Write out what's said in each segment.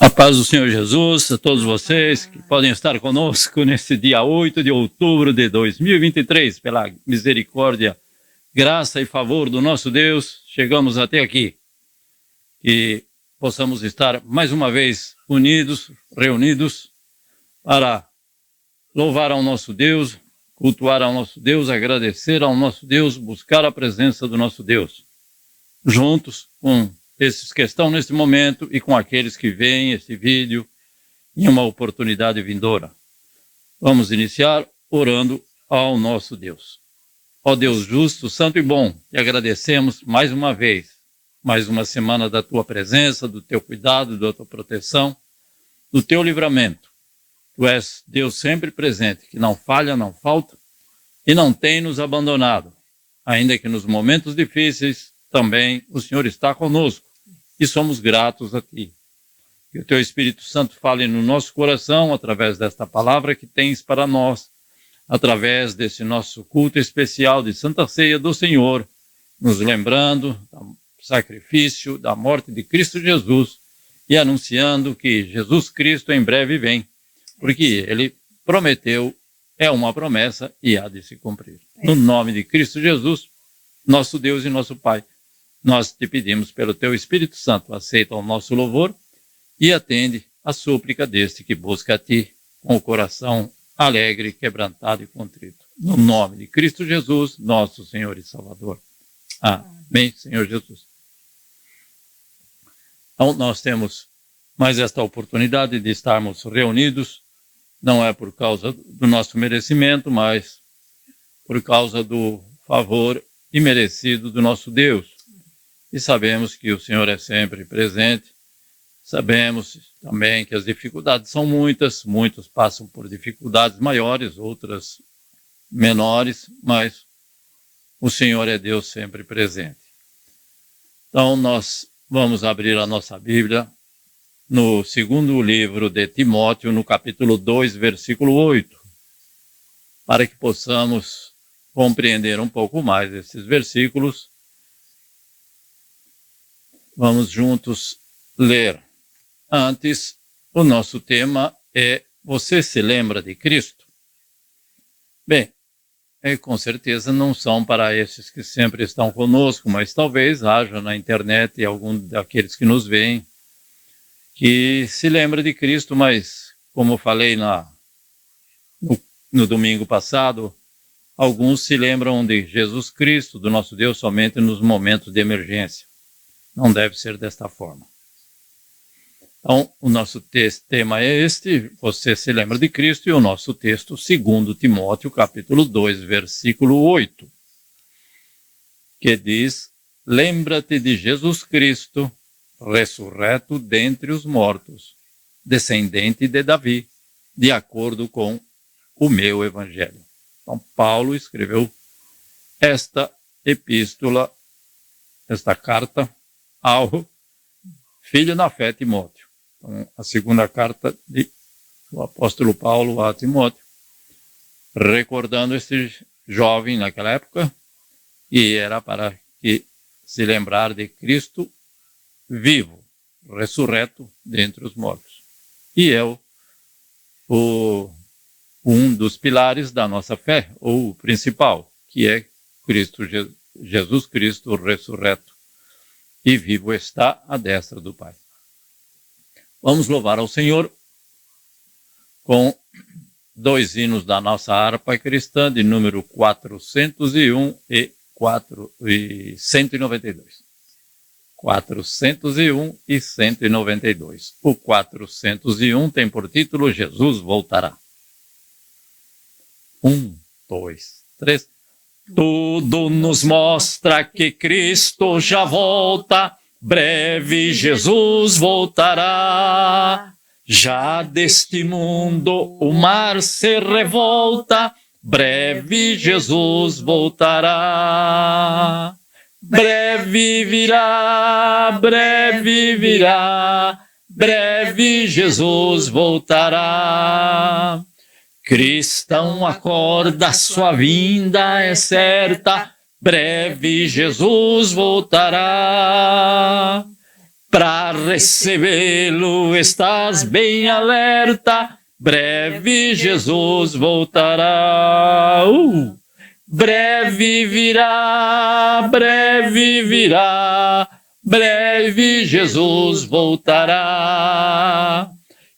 A paz do Senhor Jesus a todos vocês que podem estar conosco nesse dia 8 de outubro de 2023, pela misericórdia, graça e favor do nosso Deus, chegamos até aqui. Que possamos estar mais uma vez unidos, reunidos, para louvar ao nosso Deus, cultuar ao nosso Deus, agradecer ao nosso Deus, buscar a presença do nosso Deus, juntos com esses que estão neste momento e com aqueles que veem este vídeo em uma oportunidade vindoura. Vamos iniciar orando ao nosso Deus. Ó Deus justo, santo e bom, te agradecemos mais uma vez, mais uma semana da tua presença, do teu cuidado, da tua proteção, do teu livramento. Tu és Deus sempre presente, que não falha, não falta e não tem nos abandonado, ainda que nos momentos difíceis também o Senhor está conosco e somos gratos a Ti. Que o Teu Espírito Santo fale no nosso coração através desta palavra que tens para nós, através desse nosso culto especial de Santa Ceia do Senhor, nos lembrando do sacrifício, da morte de Cristo Jesus e anunciando que Jesus Cristo em breve vem, porque Ele prometeu, é uma promessa e há de se cumprir. No nome de Cristo Jesus, nosso Deus e nosso Pai, nós te pedimos pelo Teu Espírito Santo, aceita o nosso louvor e atende a súplica deste que busca a Ti com o coração alegre, quebrantado e contrito. No nome de Cristo Jesus, nosso Senhor e Salvador. Amém, Senhor Jesus. Então, nós temos mais esta oportunidade de estarmos reunidos, não é por causa do nosso merecimento, mas por causa do favor imerecido do nosso Deus. E sabemos que o Senhor é sempre presente, sabemos também que as dificuldades são muitas, muitos passam por dificuldades maiores, outras menores, mas o Senhor é Deus sempre presente. Então nós vamos abrir a nossa Bíblia no segundo livro de Timóteo, no capítulo 2, versículo 8, para que possamos compreender um pouco mais esses versículos. Vamos juntos ler. Antes, o nosso tema é: você se lembra de Cristo? Bem, com certeza não são para esses que sempre estão conosco, mas talvez haja na internet algum daqueles que nos veem que se lembra de Cristo, mas, como falei no domingo passado, alguns se lembram de Jesus Cristo, do nosso Deus, somente nos momentos de emergência. Não deve ser desta forma. Então, o nosso tema é este: você se lembra de Cristo, e o nosso texto, 2 Timóteo, capítulo 2, versículo 8, que diz: lembra-te de Jesus Cristo, ressurreto dentre os mortos, descendente de Davi, de acordo com o meu evangelho. Então, Paulo escreveu esta epístola, esta carta, ao filho na fé, Timóteo. Então, a segunda carta do apóstolo Paulo a Timóteo, recordando esse jovem naquela época, e era para que se lembrar de Cristo vivo, ressurreto dentre os mortos. E é um dos pilares da nossa fé, ou o principal, que é Jesus Cristo ressurreto e vivo está à destra do Pai. Vamos louvar ao Senhor com 2 hinos da nossa harpa cristã, de número 401 e 192. 401 e 192. O 401 tem por título Jesus voltará. 1, 2, 3. Tudo nos mostra que Cristo já volta, breve Jesus voltará. Já deste mundo o mar se revolta, breve Jesus voltará. Breve virá, breve virá, breve Jesus voltará. Cristão, acorda, sua vinda é certa, breve Jesus voltará. Para recebê-lo estás bem alerta, breve Jesus voltará. Breve virá, breve virá, breve Jesus voltará.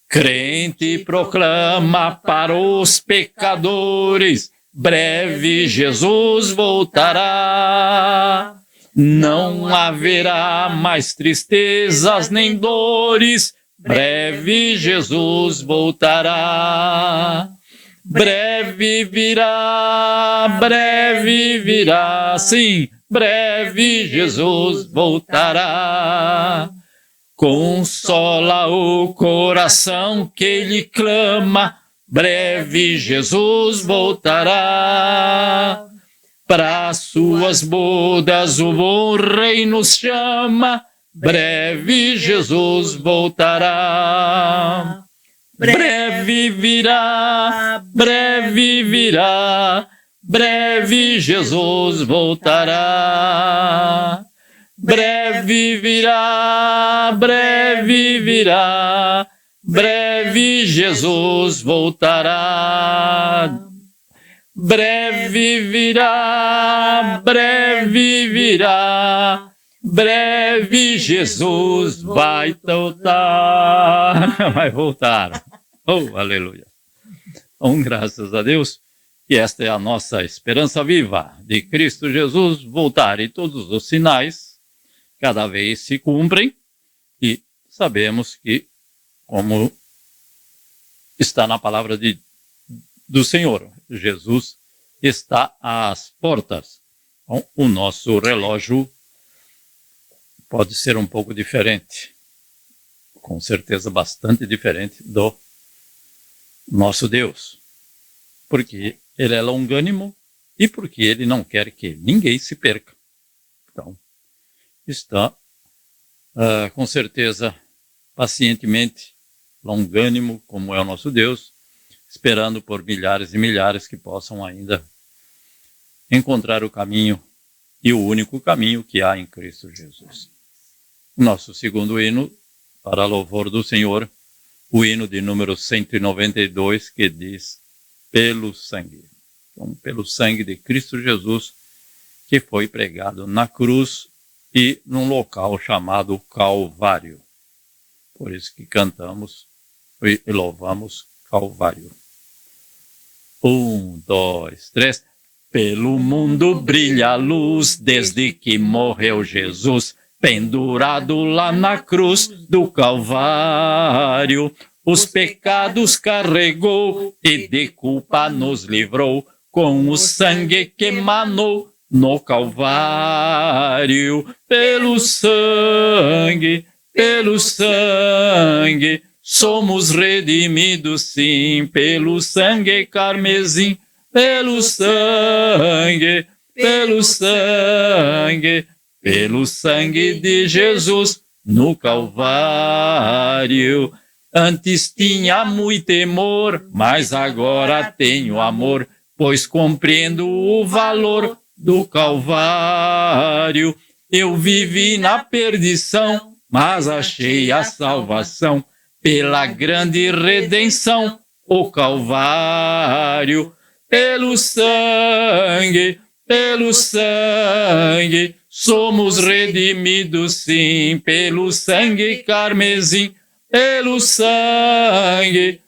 Crente proclama para os pecadores, breve Jesus voltará. Não haverá mais tristezas nem dores, breve Jesus voltará. Breve virá, sim, breve Jesus voltará. Consola o coração que lhe clama, breve Jesus voltará. Para suas bodas o bom rei nos chama, breve Jesus voltará. Breve virá, breve virá, breve Jesus voltará. Breve virá, breve virá, breve Jesus voltará. Breve virá, breve virá, breve Jesus vai voltar. Vai voltar. Oh, aleluia. Então, graças a Deus, que esta é a nossa esperança viva de Cristo Jesus voltar. E todos os sinais cada vez se cumprem e sabemos que, como está na palavra do Senhor, Jesus está às portas. Então, o nosso relógio pode ser um pouco diferente, com certeza bastante diferente do nosso Deus, porque Ele é longânimo e porque Ele não quer que ninguém se perca. Então, está com certeza pacientemente longânimo, como é o nosso Deus, esperando por milhares e milhares que possam ainda encontrar o caminho e o único caminho que há em Cristo Jesus. Nosso segundo hino, para louvor do Senhor, o hino de número 192, que diz, pelo sangue. Então, pelo sangue de Cristo Jesus, que foi pregado na cruz e num local chamado Calvário. Por isso que cantamos e louvamos Calvário. 1, 2, 3. Pelo mundo brilha a luz desde que morreu Jesus, pendurado lá na cruz do Calvário. Os pecados carregou e de culpa nos livrou, com o sangue que emanou no Calvário. Pelo sangue, somos redimidos sim, pelo sangue carmesim, pelo sangue de Jesus no Calvário. Antes tinha muito temor, mas agora tenho amor, pois compreendo o valor do Calvário. Eu vivi na perdição, mas achei a salvação pela grande redenção, o Calvário. Pelo sangue, somos redimidos, sim, pelo sangue carmesim, pelo sangue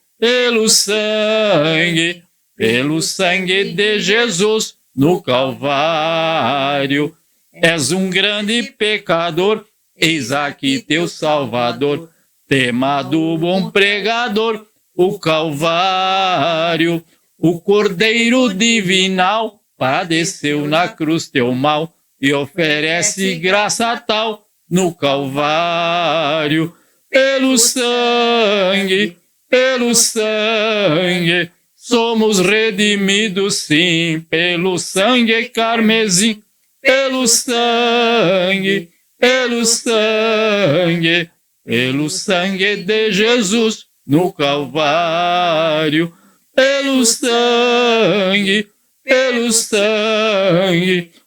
de Jesus no Calvário. És um grande pecador, eis aqui teu Salvador, tema do bom pregador, o Calvário. O Cordeiro divinal padeceu na cruz teu mal e oferece graça tal no Calvário. Pelo sangue, somos redimidos, sim, pelo sangue carmesim, pelo sangue de Jesus no Calvário. Pelo sangue,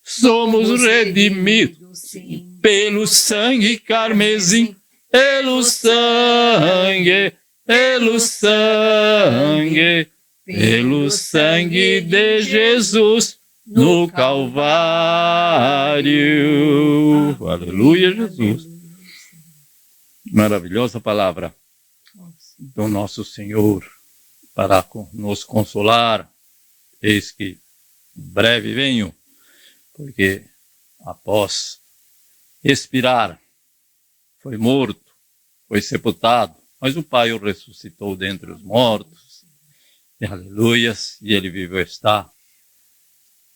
somos redimidos, sim, pelo sangue carmesim, pelo sangue de Jesus no Calvário. Aleluia, Jesus. Maravilhosa palavra do nosso Senhor para nos consolar. Eis que breve venho, porque após expirar, foi morto, foi sepultado, mas o Pai o ressuscitou dentre os mortos. E aleluias, e ele vivo está,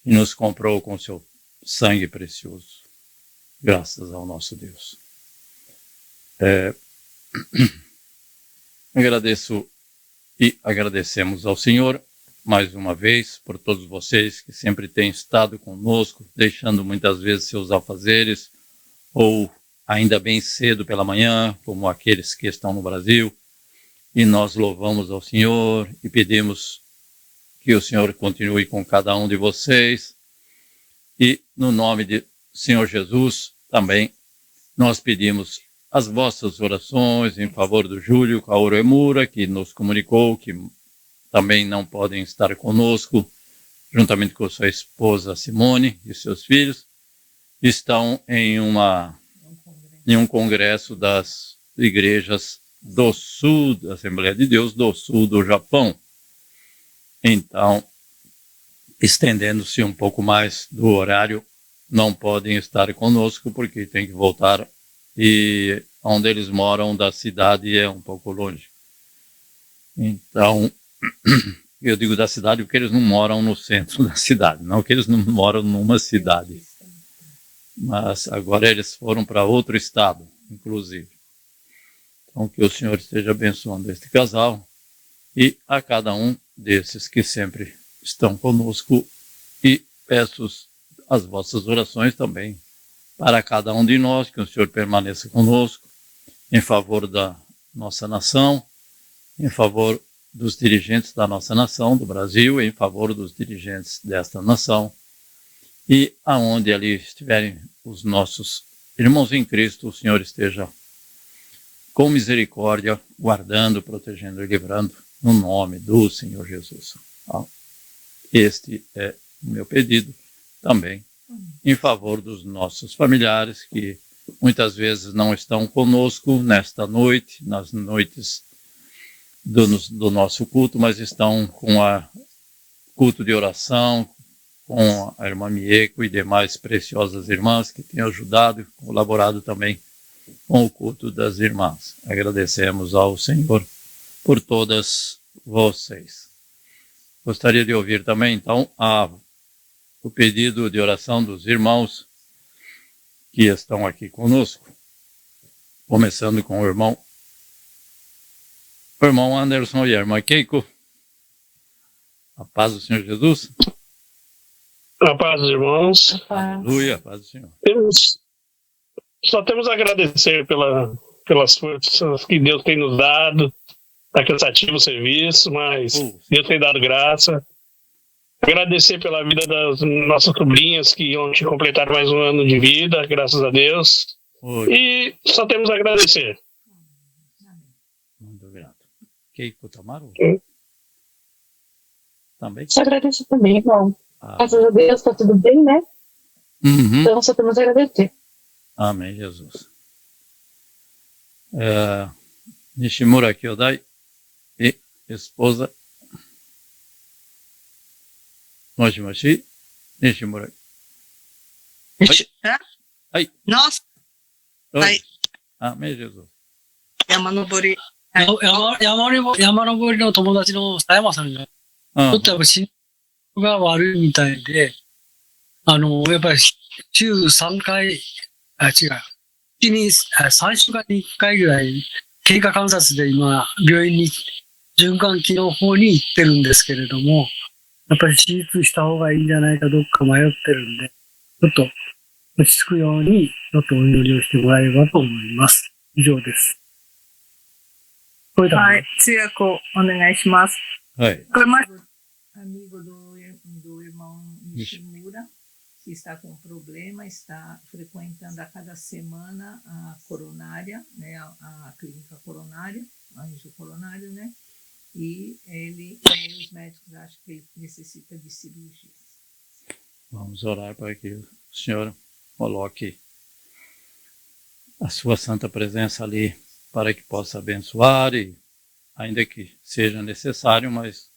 e nos comprou com seu sangue precioso. Graças ao nosso Deus. Agradeço e agradecemos ao Senhor mais uma vez por todos vocês que sempre têm estado conosco, deixando muitas vezes seus afazeres, ou ainda bem cedo pela manhã, como aqueles que estão no Brasil, e nós louvamos ao Senhor e pedimos que o Senhor continue com cada um de vocês, e no nome de Senhor Jesus também nós pedimos as vossas orações em favor do Júlio Kaoru Emura, que nos comunicou que também não podem estar conosco, juntamente com sua esposa Simone e seus filhos, estão em um congresso das igrejas do sul, da Assembleia de Deus do sul do Japão. Então, estendendo-se um pouco mais do horário, não podem estar conosco porque tem que voltar, e onde eles moram da cidade é um pouco longe. Então, eu digo da cidade porque eles não moram no centro da cidade, não que eles não moram numa cidade. Mas agora eles foram para outro estado, inclusive. Então, que o Senhor esteja abençoando este casal e a cada um desses que sempre estão conosco, e peço as vossas orações também para cada um de nós, que o Senhor permaneça conosco, em favor da nossa nação, em favor dos dirigentes da nossa nação, do Brasil, em favor dos dirigentes desta nação, e aonde ali estiverem os nossos irmãos em Cristo, o Senhor esteja com misericórdia, guardando, protegendo e livrando, no nome do Senhor Jesus. Este é o meu pedido também, em favor dos nossos familiares, que muitas vezes não estão conosco nesta noite, nas noites do nosso culto, mas estão com a culto de oração, com a irmã Mieko e demais preciosas irmãs que têm ajudado e colaborado também com o culto das irmãs. Agradecemos ao Senhor por todas vocês. Gostaria de ouvir também, então, o pedido de oração dos irmãos que estão aqui conosco, começando com o irmão Anderson e a irmã Keiko. A paz do Senhor Jesus. A paz dos irmãos. Aleluia, a paz do Senhor. Só temos a agradecer pelas forças que Deus tem nos dado. Está cansativo o serviço, mas Deus tem dado graça. Agradecer pela vida das nossas sobrinhas que ontem completaram mais um ano de vida, graças a Deus. Oi, E só temos a agradecer. muito grato. Keiko Tamaro? Sim. Também? Te agradeço também, irmão. Ah, Graças a Deus, tá tudo bem, né? uhum. Então só temos a agradecer. Amém, Jesus. Nishimura Kyodai e esposa Moshi, Nishimura. Ai. Nossa, Oi. Ai. Amém, Jesus. 山登り。山登りの友達の佐山さんが、ちょっとやっぱ心臓が悪いみたいで、やっぱり週3回、違う。月に3週間に1回ぐらい、経過観察で今、病院に、循環器の方に行ってるんですけれども、やっぱり手術した方がいいんじゃないかどっか迷ってるんで、ちょっと落ち着くように、ちょっとお祈りをしてもらえればと思います。以上です。はい、通訳をお願いします。はい。これま amigo do irmão Nishimura, que está com problema, está frequentando a cada semana a coronária, né, a clínica coronária, anjo coronário, né? E os médicos acham que ele necessita de cirurgia. Vamos orar para que o Senhor coloque a sua santa presença ali para que possa abençoar e, ainda que seja necessário, mas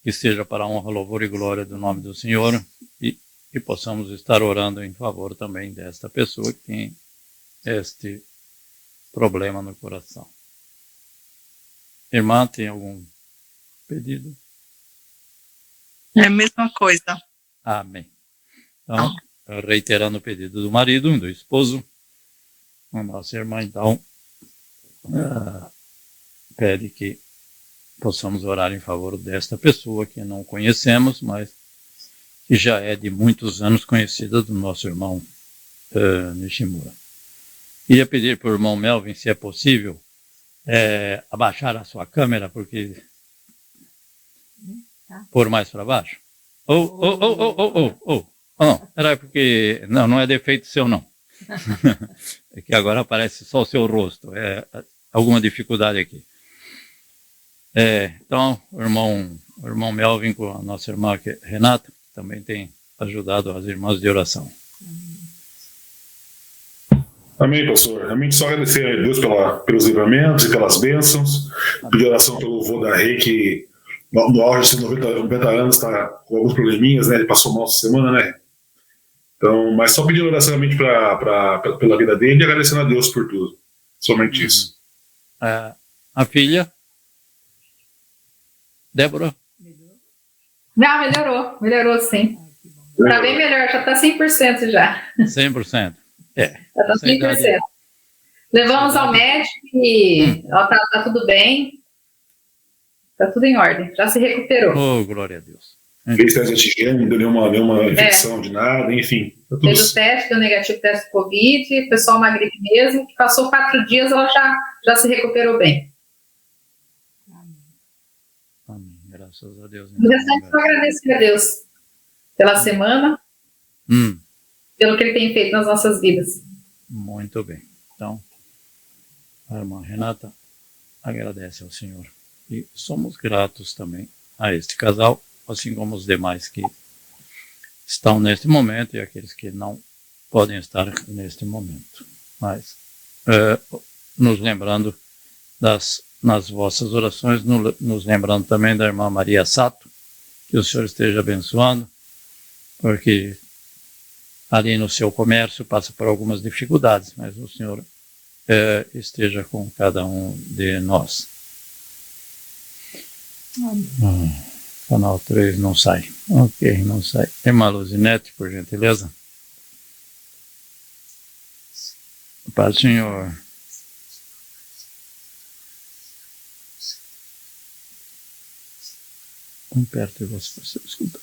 que seja para a honra, louvor e glória do nome do Senhor e possamos estar orando em favor também desta pessoa que tem este problema no coração. Irmã, tem algum pedido? É a mesma coisa. Amém. Então, reiterando o pedido do marido, do esposo, a nossa irmã, então, pede que possamos orar em favor desta pessoa que não conhecemos, mas que já é de muitos anos conhecida do nosso irmão Nishimura. Queria pedir para o irmão Melvin, se é possível, abaixar a sua câmera, porque pôr mais para baixo. Não, era porque não é defeito seu, não. É que agora aparece só o seu rosto. É alguma dificuldade aqui. Então, o irmão Melvin com a nossa irmã Renata também tem ajudado as irmãs de oração. Amém, pastor. Amém. Só agradecer a Deus pelos livramentos e pelas bênçãos. Pedir oração pelo vô da Rei, que no auge de 90 anos está com alguns probleminhas, né? Ele passou mal essa semana, né? Então, mas só pedindo oração realmente pela vida dele e agradecendo a Deus por tudo. Somente isso. A filha? Débora? Não, melhorou sim. Tá bem melhor, já tá 100% já. 100%. Já tá 100%. Levamos ao médico e tá tudo bem. Tá tudo em ordem, já se recuperou. Oh, glória a Deus. Fez teste de antigênio, não deu nenhuma infecção de nada, enfim. Tá fez o teste, deu negativo teste do Covid, foi só uma gripe mesmo, que passou 4 dias, ela já se recuperou bem. Amém. Graças a Deus. O restante só agradecer a Deus pela semana, pelo que Ele tem feito nas nossas vidas. Muito bem. Então, a irmã Renata agradece ao Senhor. E somos gratos também a este casal, assim como os demais que estão neste momento e aqueles que não podem estar neste momento. Mas, nos lembrando nas vossas orações, nos lembrando também da irmã Maria Sato, que o Senhor esteja abençoando, porque ali no seu comércio passa por algumas dificuldades, mas o Senhor esteja com cada um de nós. Canal 3 não sai. Ok, não sai. Irmã Luzinete, por gentileza. Paz do Senhor. Tão perto de você para você escutar.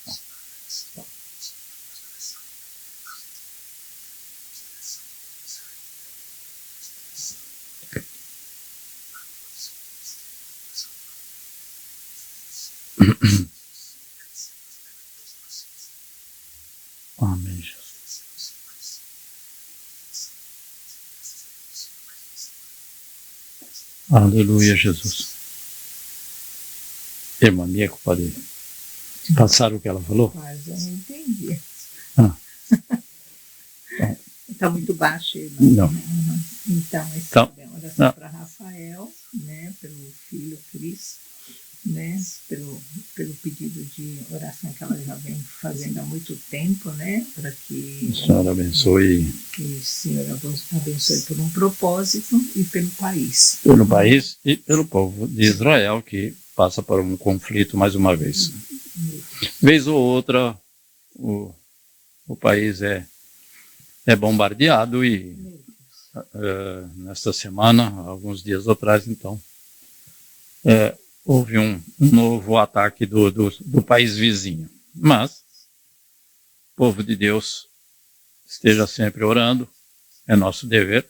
Aleluia, Jesus. Irmã Mieko, pode passar o que ela falou? Quase eu não entendi. Ah. Está muito baixo, irmã. Não. Uhum. Então, Então, oração para Rafael, né, pelo filho Cris, né, pelo pedido de oração que ela já vem fazendo há muito tempo, né, para que O Senhor abençoe. Que o Senhor abençoe por um propósito e pelo país. Pelo país e pelo povo de Israel, que passa por um conflito mais uma vez. Vez ou outra, o país é bombardeado e nesta semana, alguns dias atrás, então, houve um novo ataque do país vizinho. Mas, o povo de Deus esteja sempre orando, é nosso dever.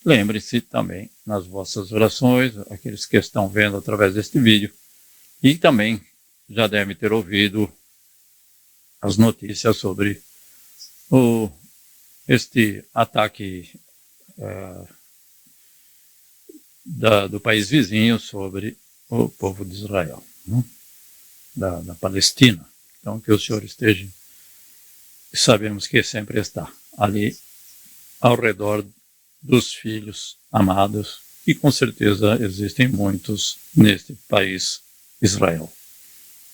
Lembre-se também nas vossas orações, aqueles que estão vendo através deste vídeo, e também já devem ter ouvido as notícias sobre este ataque do país vizinho sobre o povo de Israel, né? da Palestina. Então, que o Senhor esteja, sabemos que sempre está ali ao redor dos filhos amados, e com certeza existem muitos neste país, Israel.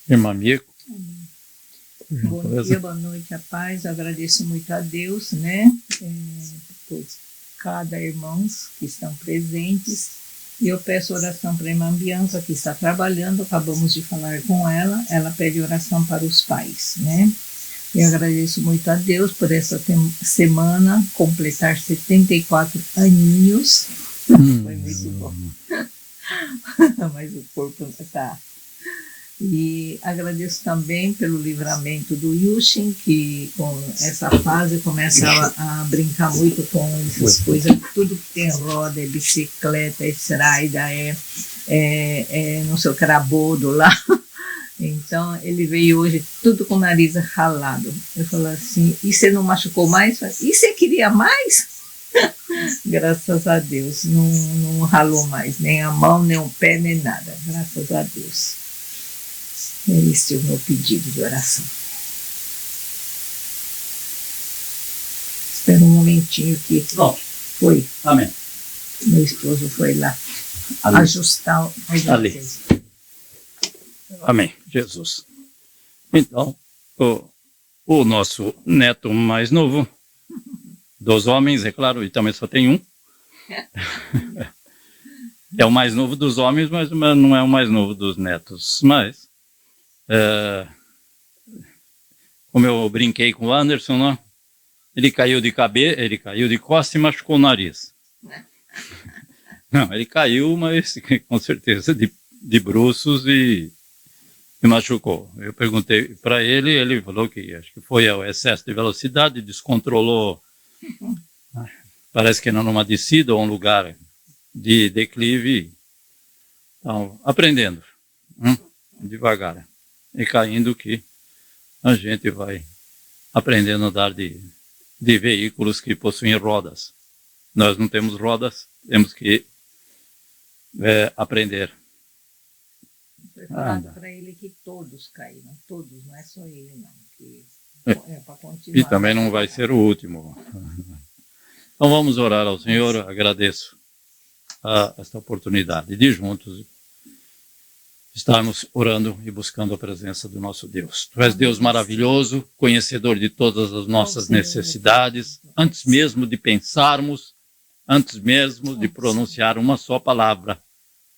Irmã Mieko. Bom dia, boa noite, a paz. Eu agradeço muito a Deus, né, por cada irmão que estão presentes. E eu peço oração para a irmã Bianca, que está trabalhando, acabamos de falar com ela. Ela pede oração para os pais, né? Eu agradeço muito a Deus por essa semana, completar 74 aninhos. Foi muito bom. Mas o corpo está... E agradeço também pelo livramento do Yushin, que com essa fase começa a brincar muito com essas coisas, tudo que tem roda, é bicicleta, é sraida, não sei o carabodo lá. Então ele veio hoje tudo com o nariz ralado. Eu falo assim, e você não machucou mais? E você queria mais? Graças a Deus, não ralou mais, nem a mão, nem o pé, nem nada, graças a Deus. Esse é o meu pedido de oração. Espera um momentinho que foi. Amém. Meu esposo foi lá ajustar ali. Amém, Jesus. Então, o nosso neto mais novo, dos homens, é claro, e também só tem um. É o mais novo dos homens, mas não é o mais novo dos netos. Mas, como eu brinquei com o Anderson, né? Ele caiu de cabeça, ele caiu de costas e machucou o nariz. Não, ele caiu, mas com certeza de bruços e machucou. Eu perguntei para ele, ele falou que acho que foi o excesso de velocidade, descontrolou, parece que numa descida ou um lugar de declive. Então, aprendendo, devagar, e caindo que a gente vai aprendendo a andar de veículos que possuem rodas. Nós não temos rodas, temos que aprender. Foi falado para ele que todos caíram, todos, não é só ele não, que para continuar. E também não vai ser o último. Então vamos orar ao Senhor, agradeço esta oportunidade de juntos estarmos orando e buscando a presença do nosso Deus. Tu és Deus maravilhoso, conhecedor de todas as nossas necessidades, antes mesmo de pensarmos, antes mesmo de pronunciar uma só palavra,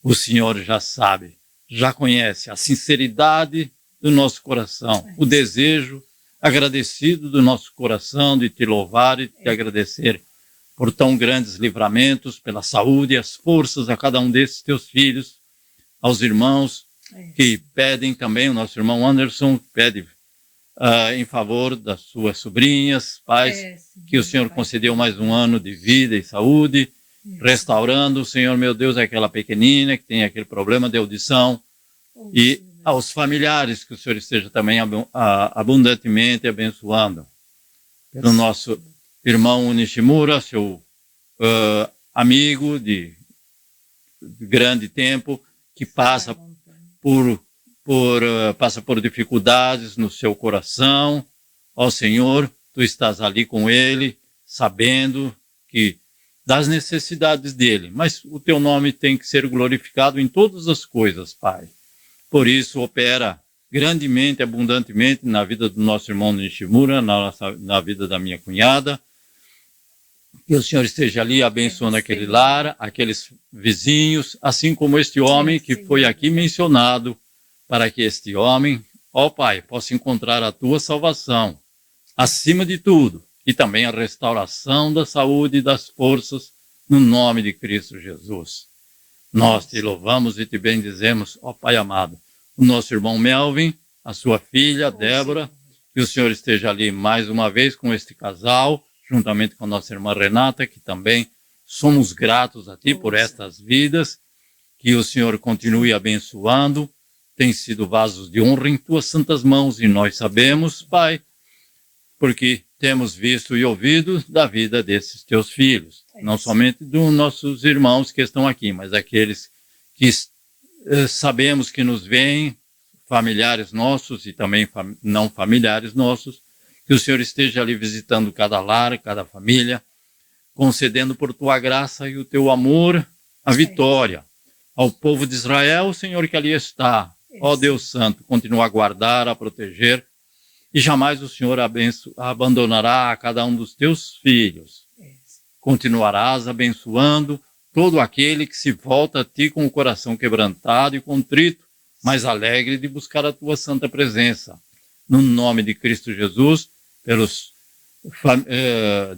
o Senhor já sabe, já conhece a sinceridade do nosso coração, o desejo agradecido do nosso coração de te louvar e te agradecer por tão grandes livramentos, pela saúde e as forças a cada um desses teus filhos, aos irmãos que pedem também, o nosso irmão Anderson pede em favor das suas sobrinhas, pais, que o Senhor concedeu mais um ano de vida e saúde, restaurando, Senhor meu Deus, aquela pequenina que tem aquele problema de audição, e aos familiares que o Senhor esteja também abundantemente abençoando. Pelo nosso irmão Nishimura, seu amigo de grande tempo, que passa passa por dificuldades no seu coração. Ó Senhor, tu estás ali com ele, sabendo que das necessidades dele, mas o teu nome tem que ser glorificado em todas as coisas, Pai. Por isso, opera grandemente, abundantemente na vida do nosso irmão Nishimura, na vida da minha cunhada. Que o Senhor esteja ali abençoando aquele lar, aqueles vizinhos, assim como este homem que foi aqui mencionado, para que este homem, ó Pai, possa encontrar a tua salvação, acima de tudo, e também a restauração da saúde e das forças, no nome de Cristo Jesus. Nós te louvamos e te bendizemos, ó Pai amado, o nosso irmão Melvin, a sua filha, Débora, que o Senhor esteja ali mais uma vez com este casal, juntamente com a nossa irmã Renata, que também somos gratos a Ti por estas vidas, que o Senhor continue abençoando, tem sido vasos de honra em Tuas santas mãos, e nós sabemos, Pai, porque temos visto e ouvido da vida desses Teus filhos, não somente dos nossos irmãos que estão aqui, mas aqueles que sabemos que nos veem, familiares nossos e também não familiares nossos, que o Senhor esteja ali visitando cada lar, cada família, concedendo por Tua graça e o Teu amor a vitória. Ao povo de Israel, Senhor, que ali está, ó Deus Santo, continua a guardar, a proteger, e jamais o Senhor abandonará a cada um dos Teus filhos. Continuarás abençoando todo aquele que se volta a Ti com o coração quebrantado e contrito, mas alegre de buscar a Tua santa presença. No nome de Cristo Jesus, pelos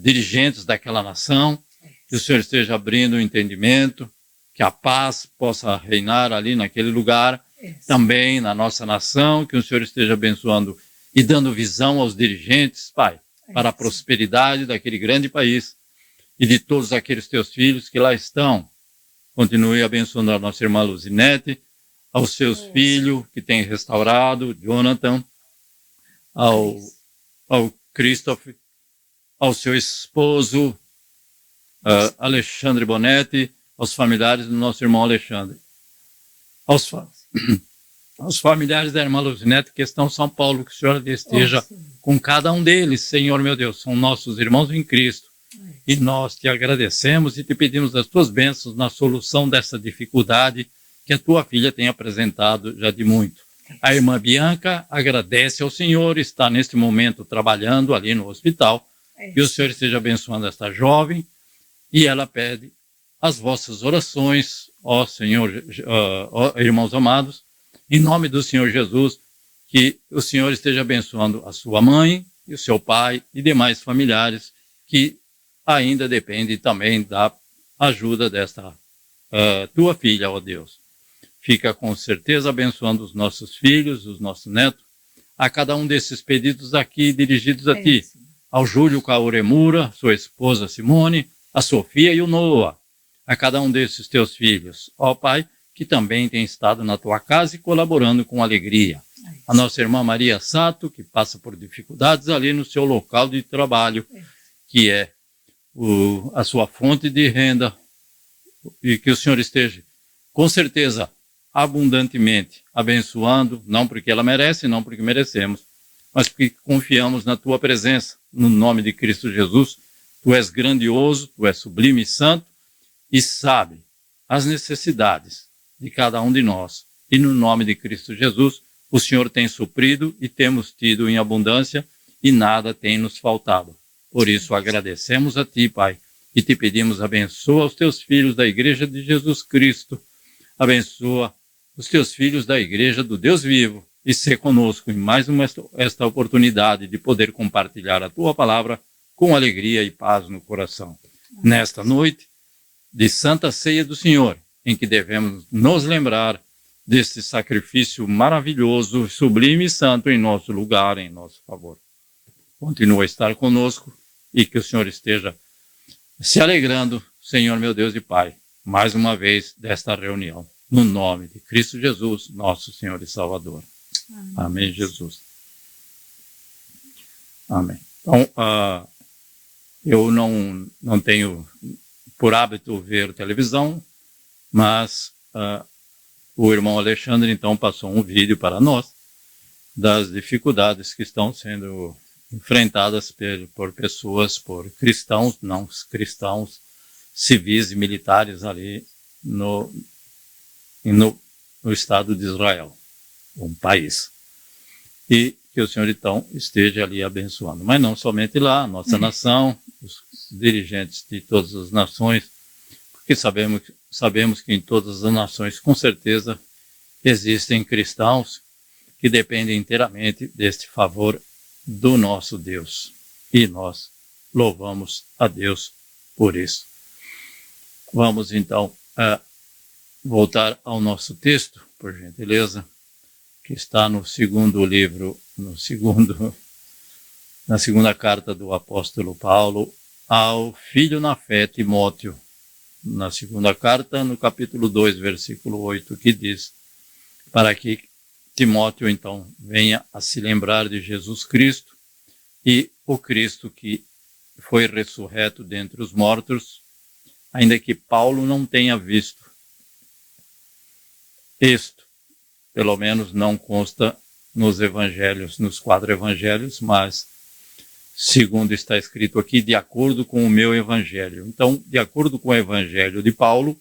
dirigentes daquela nação, que o Senhor esteja abrindo o entendimento, que a paz possa reinar ali naquele lugar, também na nossa nação, que o Senhor esteja abençoando e dando visão aos dirigentes, Pai, para a prosperidade daquele grande país e de todos aqueles Teus filhos que lá estão. Continue abençoando a nossa irmã Luzinete, aos seus filhos que tem restaurado, Jonathan, ao Christopher, ao seu esposo, Alexandre Bonetti, aos familiares do nosso irmão Alexandre, aos familiares da irmã Luzinete que estão em São Paulo, que o Senhor esteja com cada um deles, Senhor meu Deus, são nossos irmãos em Cristo, e nós te agradecemos e te pedimos as tuas bênçãos na solução dessa dificuldade que a tua filha tem apresentado já de muito. A irmã Bianca agradece ao Senhor, está neste momento trabalhando ali no hospital, que o Senhor esteja abençoando esta jovem, e ela pede as vossas orações, ó Senhor, ó irmãos amados, em nome do Senhor Jesus, que o Senhor esteja abençoando a sua mãe e o seu pai e demais familiares que ainda dependem também da ajuda desta tua filha, ó Deus. Fica com certeza abençoando os nossos filhos, os nossos netos, a cada um desses pedidos aqui dirigidos a Ti, ao Júlio Kauremura, sua esposa Simone, a Sofia e o Noah, a cada um desses Teus filhos, ó Pai, que também tem estado na Tua casa e colaborando com alegria. A nossa irmã Maria Sato, que passa por dificuldades ali no seu local de trabalho, que é a sua fonte de renda, e que o Senhor esteja, com certeza, abundantemente abençoando, não porque ela merece, não porque merecemos, mas porque confiamos na Tua presença, no nome de Cristo Jesus. Tu és grandioso, Tu és sublime e santo, e sabe as necessidades de cada um de nós. E no nome de Cristo Jesus, o Senhor tem suprido e temos tido em abundância, e nada tem nos faltado. Por isso agradecemos a Ti, Pai, e te pedimos, abençoa os Teus filhos da Igreja de Jesus Cristo, abençoa os Teus filhos da Igreja do Deus vivo, e ser conosco em mais esta oportunidade de poder compartilhar a Tua palavra com alegria e paz no coração. Nesta noite de Santa Ceia do Senhor, em que devemos nos lembrar deste sacrifício maravilhoso, sublime e santo em nosso lugar, em nosso favor. Continua a estar conosco e que o Senhor esteja se alegrando, Senhor meu Deus e Pai, mais uma vez desta reunião. No nome de Cristo Jesus, nosso Senhor e Salvador. Amém, Jesus. Amém. Então, eu não tenho por hábito ver televisão, Mas o irmão Alexandre, então, passou um vídeo para nós das dificuldades que estão sendo enfrentadas por pessoas, por cristãos, não cristãos, civis e militares ali no Estado de Israel, um país. E que o Senhor, então, esteja ali abençoando. Mas não somente lá, a nossa nação, os dirigentes de todas as nações, porque sabemos que em todas as nações, com certeza, existem cristãos que dependem inteiramente deste favor do nosso Deus. E nós louvamos a Deus por isso. Vamos, então, voltar ao nosso texto, por gentileza, que está no segundo livro, na segunda carta do apóstolo Paulo ao filho na fé, Timóteo, na segunda carta, no capítulo 2, versículo 8, que diz, para que Timóteo, então, venha a se lembrar de Jesus Cristo e o Cristo que foi ressurreto dentre os mortos, ainda que Paulo não tenha visto isto. Pelo menos não consta nos evangelhos, nos 4 evangelhos, mas segundo está escrito aqui, de acordo com o meu evangelho. Então, de acordo com o evangelho de Paulo,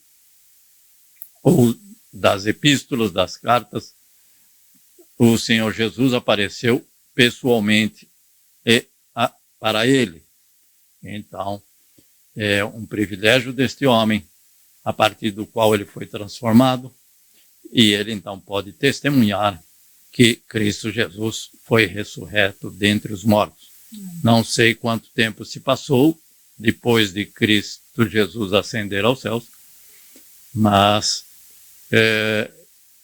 ou das epístolas, das cartas, o Senhor Jesus apareceu pessoalmente para ele. Então, é um privilégio deste homem, a partir do qual ele foi transformado, e ele então pode testemunhar que Cristo Jesus foi ressurreto dentre os mortos. Não sei quanto tempo se passou depois de Cristo Jesus ascender aos céus, mas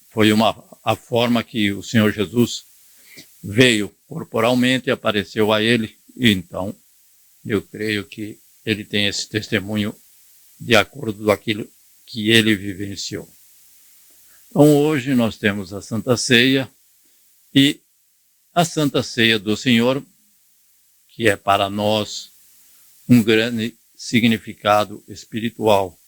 foi a forma que o Senhor Jesus veio corporalmente, apareceu a ele, e então eu creio que ele tem esse testemunho de acordo com aquilo que ele vivenciou. Então hoje nós temos a Santa Ceia, e a Santa Ceia do Senhor, que é para nós um grande significado espiritual.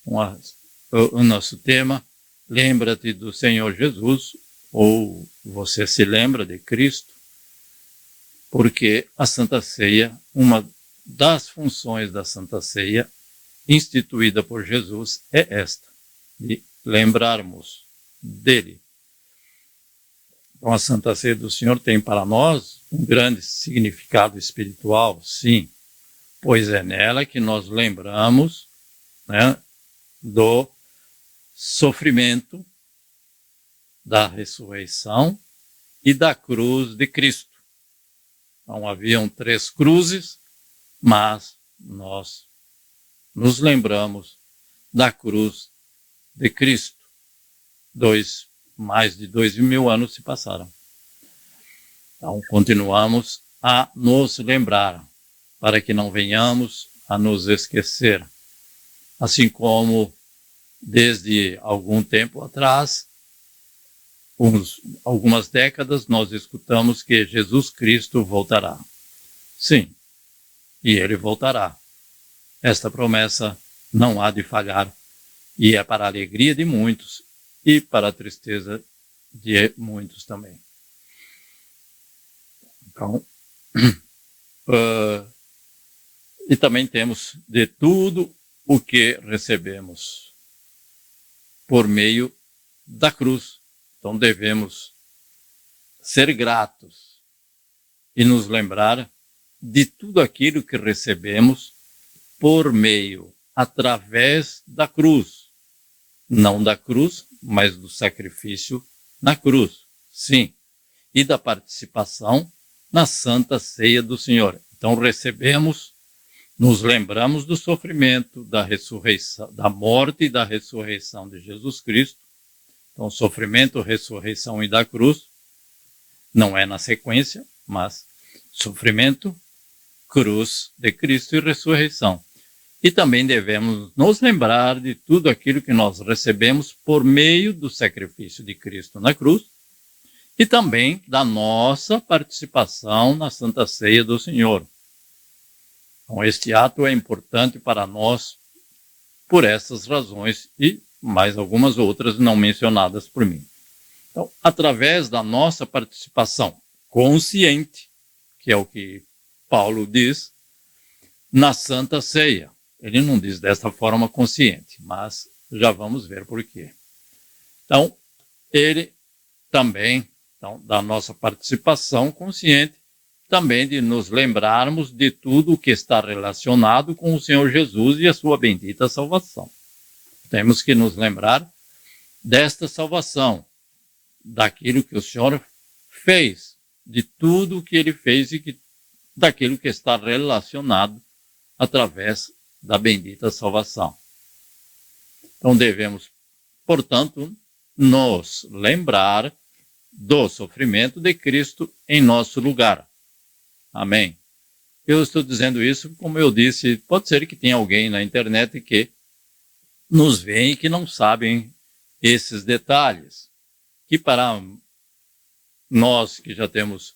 O nosso tema, lembra-te do Senhor Jesus, ou você se lembra de Cristo, porque a Santa Ceia, uma das funções da Santa Ceia, instituída por Jesus, é esta, de lembrarmos dele. Então, a Santa Ceia do Senhor tem para nós um grande significado espiritual, sim, pois é nela que nós lembramos, né, do sofrimento, da ressurreição e da cruz de Cristo. Então, haviam 3 cruzes, mas nós nos lembramos da cruz de Cristo. Mais de 2.000 anos se passaram. Então, continuamos a nos lembrar, para que não venhamos a nos esquecer. Assim como, desde algum tempo atrás, algumas décadas, nós escutamos que Jesus Cristo voltará. Sim, e ele voltará. Esta promessa não há de falhar, e é para a alegria de muitos, e para a tristeza de muitos também. Então, e também temos de tudo o que recebemos por meio da cruz. Então devemos ser gratos e nos lembrar de tudo aquilo que recebemos por meio, através da cruz. Não da cruz, mas do sacrifício na cruz, sim, e da participação na Santa Ceia do Senhor. Então recebemos, nos lembramos do sofrimento, da ressurreição, da morte e da ressurreição de Jesus Cristo. Então sofrimento, ressurreição e da cruz, não é na sequência, mas sofrimento, cruz de Cristo e ressurreição. E também devemos nos lembrar de tudo aquilo que nós recebemos por meio do sacrifício de Cristo na cruz e também da nossa participação na Santa Ceia do Senhor. Então, este ato é importante para nós por essas razões e mais algumas outras não mencionadas por mim. Então, através da nossa participação consciente, que é o que Paulo diz, na Santa Ceia. Ele não diz dessa forma consciente, mas já vamos ver por quê. Então, ele também, então, da nossa participação consciente, também de nos lembrarmos de tudo o que está relacionado com o Senhor Jesus e a sua bendita salvação. Temos que nos lembrar desta salvação, daquilo que o Senhor fez, de tudo o que ele fez e daquilo que está relacionado através da bendita salvação. Então devemos, portanto, nos lembrar do sofrimento de Cristo em nosso lugar. Amém. Eu estou dizendo isso, como eu disse, pode ser que tenha alguém na internet que nos vê e que não sabem esses detalhes, que para nós que já temos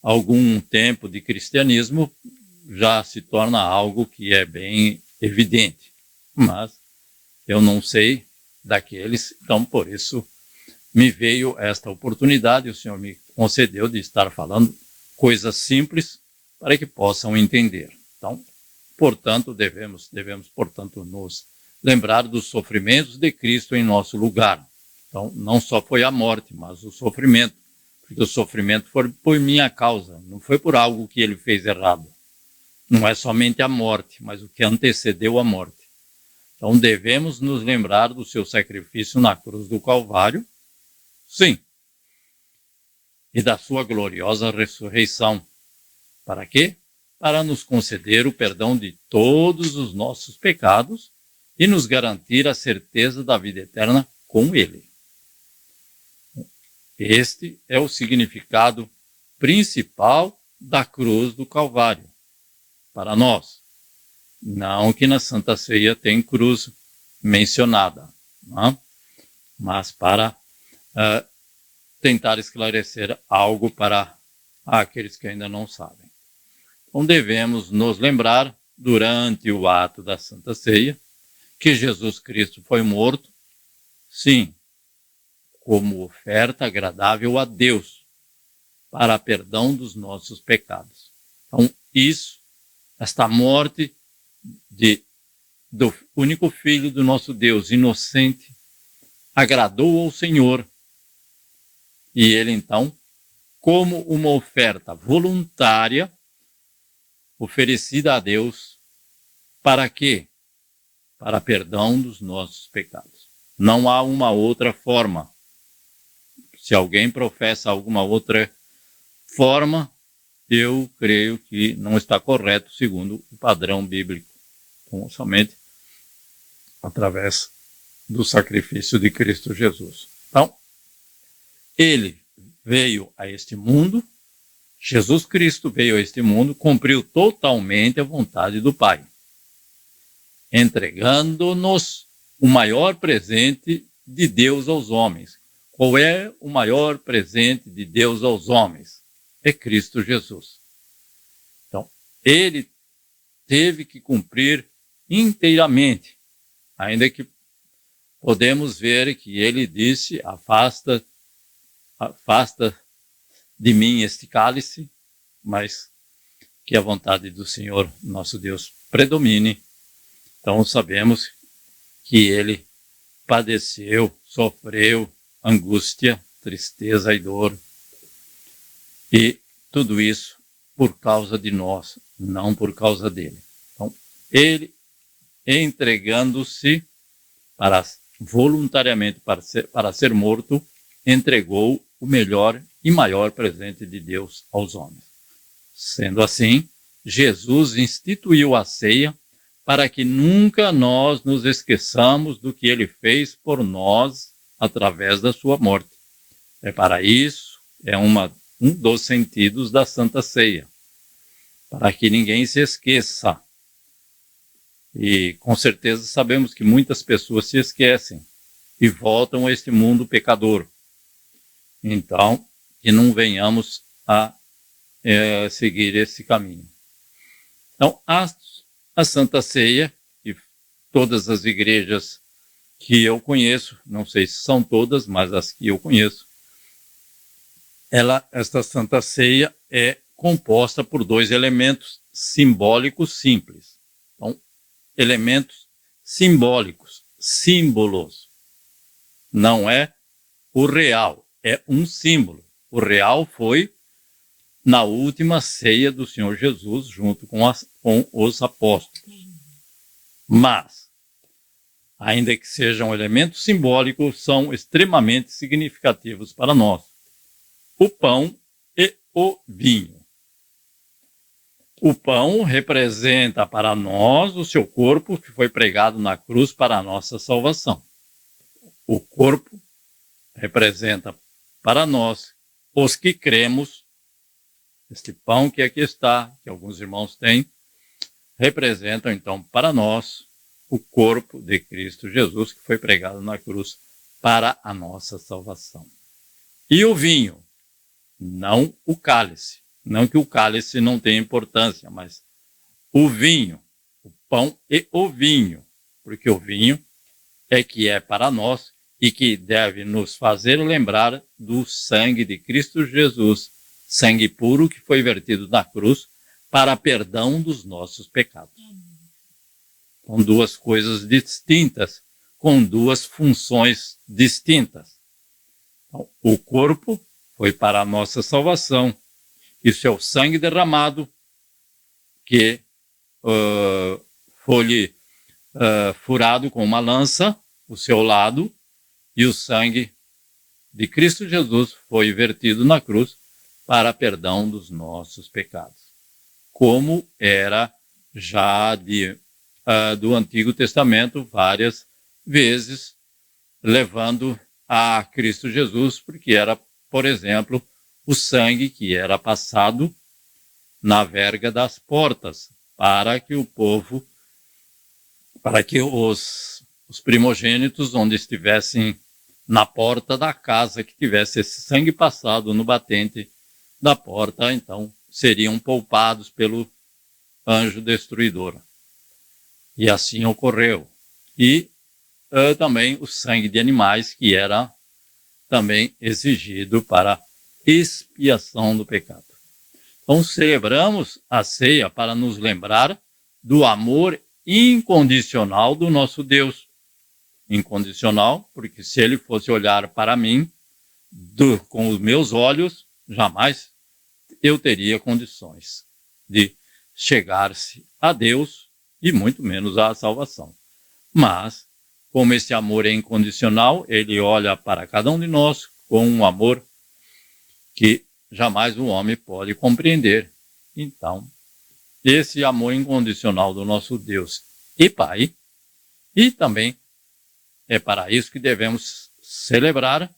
algum tempo de cristianismo, já se torna algo que é bem evidente. Mas eu não sei daqueles, então por isso me veio esta oportunidade, o Senhor me concedeu de estar falando coisas simples para que possam entender. Então, portanto, devemos, portanto, nos lembrar dos sofrimentos de Cristo em nosso lugar. Então, não só foi a morte, mas o sofrimento, porque o sofrimento foi por minha causa, não foi por algo que ele fez errado. Não é somente a morte, mas o que antecedeu a morte. Então, devemos nos lembrar do seu sacrifício na cruz do Calvário, sim, e da sua gloriosa ressurreição. Para quê? Para nos conceder o perdão de todos os nossos pecados e nos garantir a certeza da vida eterna com ele. Este é o significado principal da cruz do Calvário para nós. Não que na Santa Ceia tem cruz mencionada, não? Mas para tentar esclarecer algo para aqueles que ainda não sabem. Então devemos nos lembrar, durante o ato da Santa Ceia, que Jesus Cristo foi morto, sim, como oferta agradável a Deus, para perdão dos nossos pecados. Então, esta morte do único Filho do nosso Deus, inocente, agradou ao Senhor. E ele, então, como uma oferta voluntária, oferecida a Deus, para quê? Para perdão dos nossos pecados. Não há uma outra forma. Se alguém professa alguma outra forma, eu creio que não está correto segundo o padrão bíblico. Então, somente através do sacrifício de Cristo Jesus. Então, ele veio a este mundo, Jesus Cristo veio a este mundo, cumpriu totalmente a vontade do Pai, entregando-nos o maior presente de Deus aos homens. Qual é o maior presente de Deus aos homens? É Cristo Jesus. Então, ele teve que cumprir inteiramente, ainda que podemos ver que ele disse, afasta de mim este cálice, mas que a vontade do Senhor, nosso Deus, predomine. Então sabemos que ele padeceu, sofreu angústia, tristeza e dor. E tudo isso por causa de nós, não por causa dele. Então, ele entregando-se voluntariamente para ser morto, entregou o melhor e maior presente de Deus aos homens. Sendo assim, Jesus instituiu a ceia para que nunca nós nos esqueçamos do que ele fez por nós através da sua morte. É para isso, é um dos sentidos da Santa Ceia, para que ninguém se esqueça. E com certeza sabemos que muitas pessoas se esquecem e voltam a este mundo pecador. Então, que não venhamos a seguir esse caminho. Então, a Santa Ceia, que todas as igrejas que eu conheço, não sei se são todas, mas as que eu conheço, esta Santa Ceia é composta por 2 elementos simbólicos simples. Então, elementos simbólicos, símbolos. Não é o real, é um símbolo. O real foi na última ceia do Senhor Jesus, junto com os apóstolos. Mas, ainda que sejam elementos simbólicos, são extremamente significativos para nós. O pão e o vinho. O pão representa para nós o seu corpo que foi pregado na cruz para a nossa salvação. O corpo representa para nós, os que cremos, este pão que aqui está, que alguns irmãos têm, representa então para nós o corpo de Cristo Jesus que foi pregado na cruz para a nossa salvação. E o vinho, não o cálice. Não que o cálice não tenha importância, mas o vinho, o pão e o vinho, porque o vinho é que é para nós e que deve nos fazer lembrar do sangue de Cristo Jesus, sangue puro que foi vertido na cruz para perdão dos nossos pecados. São 2 coisas distintas, com 2 funções distintas. Então, o corpo foi para a nossa salvação, e seu sangue derramado, que foi furado com uma lança, o seu lado, e o sangue de Cristo Jesus foi vertido na cruz para perdão dos nossos pecados. Como era já do Antigo Testamento várias vezes, levando a Cristo Jesus, porque era, por exemplo, o sangue que era passado na verga das portas, para que o povo, para que os primogênitos, onde estivessem na porta da casa, que tivesse esse sangue passado no batente da porta, então seriam poupados pelo anjo destruidor. E assim ocorreu. E também o sangue de animais, que era também exigido para expiação do pecado. Então, celebramos a ceia para nos lembrar do amor incondicional do nosso Deus. Incondicional, porque se ele fosse olhar para mim com os meus olhos, jamais eu teria condições de chegar-se a Deus e muito menos à salvação. Mas, como esse amor é incondicional, ele olha para cada um de nós com um amor que jamais o homem pode compreender. Então, esse amor incondicional do nosso Deus e Pai, e também é para isso que devemos celebrar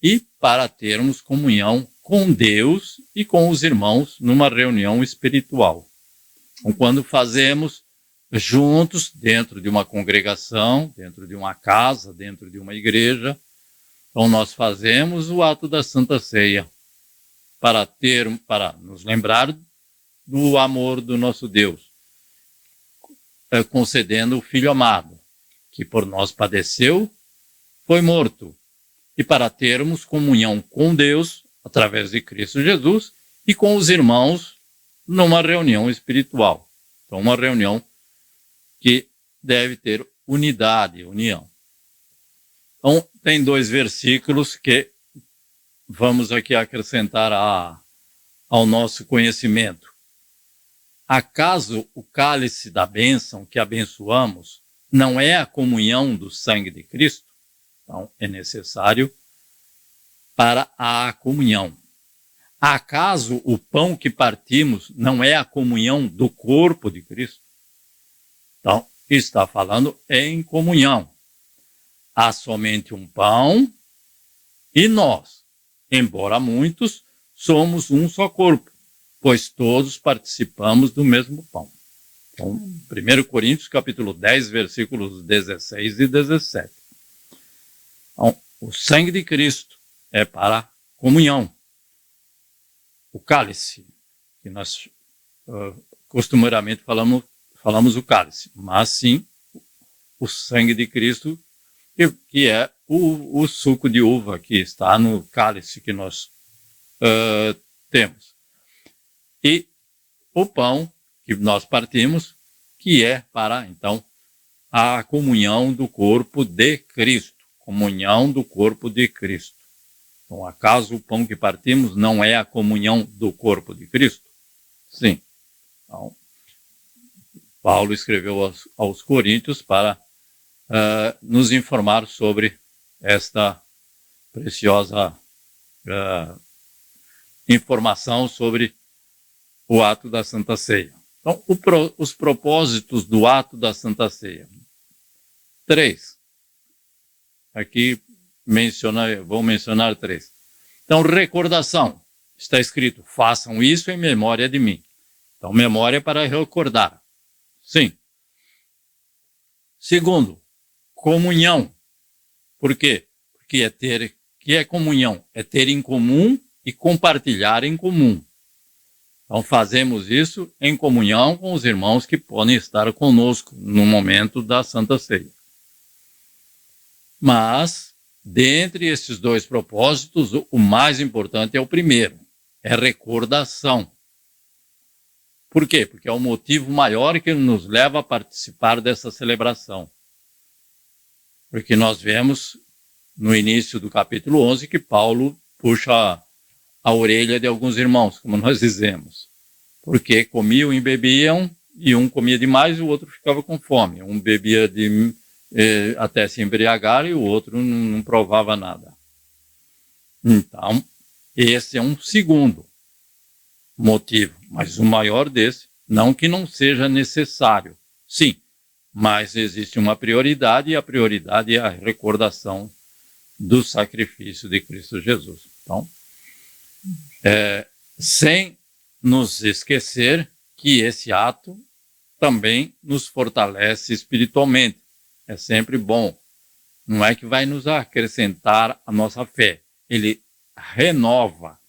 e para termos comunhão com Deus e com os irmãos numa reunião espiritual. Então, quando fazemos juntos, dentro de uma congregação, dentro de uma casa, dentro de uma igreja, então nós fazemos o ato da Santa Ceia, para nos lembrar do amor do nosso Deus, concedendo o Filho amado, que por nós padeceu, foi morto, e para termos comunhão com Deus, através de Cristo Jesus, e com os irmãos numa reunião espiritual. Então, uma reunião que deve ter unidade, união. Então, tem 2 versículos que vamos aqui acrescentar ao nosso conhecimento. Acaso o cálice da bênção que abençoamos não é a comunhão do sangue de Cristo? Então, é necessário para a comunhão. Acaso o pão que partimos não é a comunhão do corpo de Cristo? Então, está falando em comunhão. Há somente um pão e nós, embora muitos, somos um só corpo, pois todos participamos do mesmo pão. Então, 1 Coríntios, capítulo 10, versículos 16 e 17. Então, o sangue de Cristo é para comunhão. O cálice, que nós costumeiramente falamos o cálice, mas sim o sangue de Cristo que é o suco de uva que está no cálice que nós temos. E o pão que nós partimos, que é para, então, a comunhão do corpo de Cristo. Comunhão do corpo de Cristo. Então, acaso o pão que partimos não é a comunhão do corpo de Cristo? Sim. Então, Paulo escreveu aos Coríntios para nos informar sobre esta preciosa informação sobre o ato da Santa Ceia. Então, os propósitos do ato da Santa Ceia. 3. Aqui vou mencionar 3. Então, recordação. Está escrito, façam isso em memória de mim. Então, memória para recordar. Sim. Segundo, comunhão. Por quê? Porque que é comunhão? É ter em comum e compartilhar em comum. Então, fazemos isso em comunhão com os irmãos que podem estar conosco no momento da Santa Ceia. Mas, dentre esses dois propósitos, o mais importante é o primeiro, é recordação. Por quê? Porque é o motivo maior que nos leva a participar dessa celebração. Porque nós vemos no início do capítulo 11 que Paulo puxa a orelha de alguns irmãos, como nós dizemos. Porque comiam e bebiam, e um comia demais e o outro ficava com fome. Um bebia até se embriagar e o outro não provava nada. Então, esse é um segundo motivo, mas o maior desse, não que não seja necessário, sim, mas existe uma prioridade e a prioridade é a recordação do sacrifício de Cristo Jesus. Então, sem nos esquecer que esse ato também nos fortalece espiritualmente. É sempre bom. Não é que vai nos acrescentar a nossa fé. Ele renova